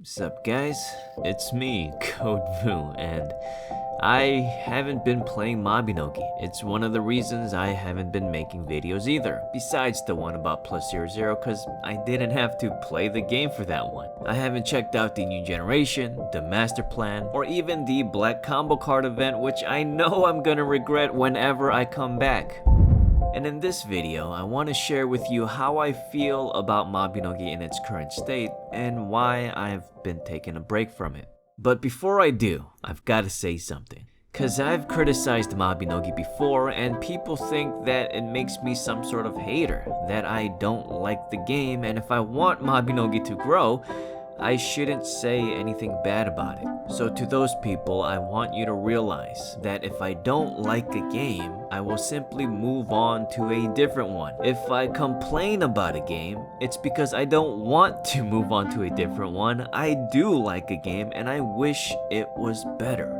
What's up, guys? It's me, KodeVu, and I haven't been playing Mabinogi. It's one of the reasons I haven't been making videos either, besides the one about +00, cause I didn't have to play the game for that one. I haven't checked out the new generation, the master plan, or even the black combo card event, which I know I'm gonna regret whenever I come back. And in this video, I want to share with you how I feel about Mabinogi in its current state and why I've been taking a break from it. But before I do, I've got to say something. Cause I've criticized Mabinogi before and people think that it makes me some sort of hater, that I don't like the game, and if I want Mabinogi to grow, I shouldn't say anything bad about it. So to those people, I want you to realize that if I don't like a game, I will simply move on to a different one. If I complain about a game, it's because I don't want to move on to a different one. I do like a game and I wish it was better.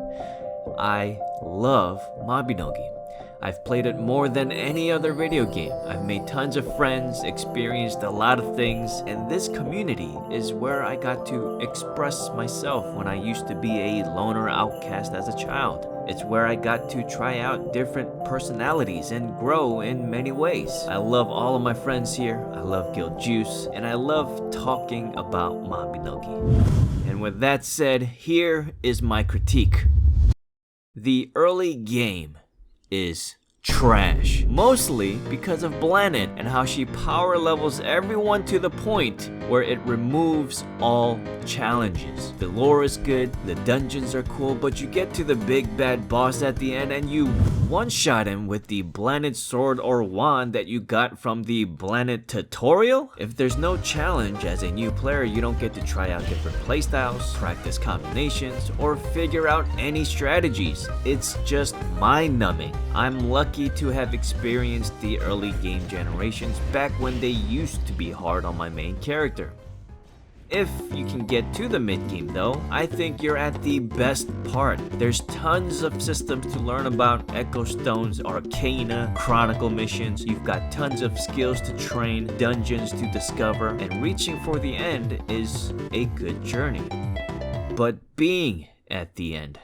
I love Mabinogi. I've played it more than any other video game. I've made tons of friends, experienced a lot of things, and this community is where I got to express myself when I used to be a loner outcast as a child. It's where I got to try out different personalities and grow in many ways. I love all of my friends here, I love Guild Juice, and I love talking about Mabinogi. And with that said, here is my critique. The early game is trash, mostly because of Blanet and how she power levels everyone to the point where it removes all challenges. The lore is good, the dungeons are cool, but you get to the big bad boss at the end and you one-shot him with the Blanet sword or wand that you got from the Blanet tutorial. If there's no challenge as a new player, you don't get to try out different playstyles, practice combinations, or figure out any strategies. It's just mind-numbing. I'm lucky to have experienced the early game generations back when they used to be hard on my main character. If you can get to the mid-game though, I think you're at the best part. There's tons of systems to learn about, Echo Stones, Arcana, Chronicle missions, you've got tons of skills to train, dungeons to discover, and reaching for the end is a good journey. But being at the end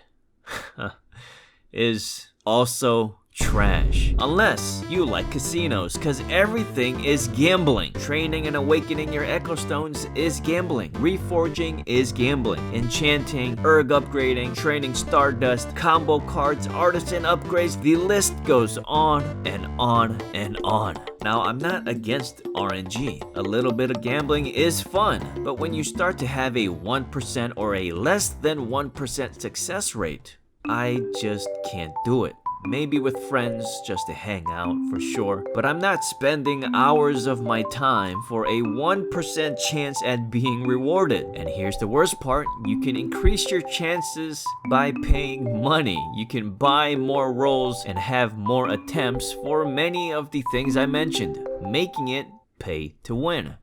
is also trash. Unless you like casinos, cause everything is gambling. Training and awakening your Echo Stones is gambling. Reforging is gambling. Enchanting, Erg upgrading, training Stardust, combo cards, artisan upgrades, the list goes on and on and on. Now, I'm not against RNG. A little bit of gambling is fun, but when you start to have a 1% or a less than 1% success rate, I just can't do it. Maybe with friends just to hang out for sure, but I'm not spending hours of my time for a 1% chance at being rewarded. And here's the worst part, you can increase your chances by paying money. You can buy more rolls and have more attempts for many of the things I mentioned, making it pay to win.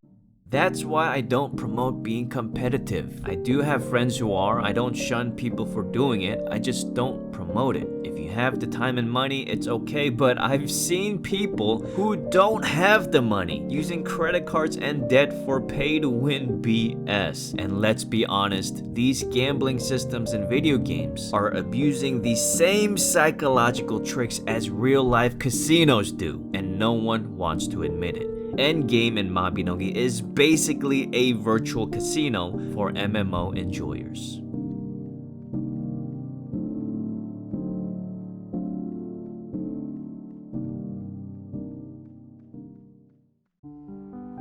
That's why I don't promote being competitive. I do have friends who are. I don't shun people for doing it. I just don't promote it. If you have the time and money, it's okay, but I've seen people who don't have the money using credit cards and debt for pay-to-win BS. And let's be honest, these gambling systems in video games are abusing the same psychological tricks as real-life casinos do, and no one wants to admit it. Endgame in Mabinogi is basically a virtual casino for MMO enjoyers.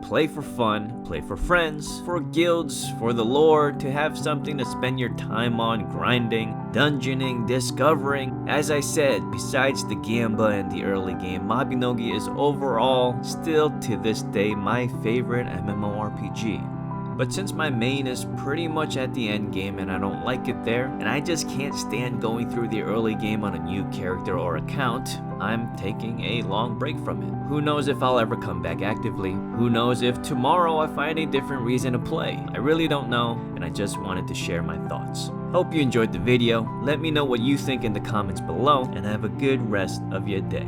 Play for fun, play for friends, for guilds, for the lore, to have something to spend your time on grinding, dungeoning, discovering. As I said, besides the Gamba and the early game, Mabinogi is overall, still to this day, my favorite MMORPG. But since my main is pretty much at the end game and I don't like it there, and I just can't stand going through the early game on a new character or account, I'm taking a long break from it. Who knows if I'll ever come back actively? Who knows if tomorrow I find a different reason to play? I really don't know, and I just wanted to share my thoughts. Hope you enjoyed the video. Let me know what you think in the comments below, and have a good rest of your day.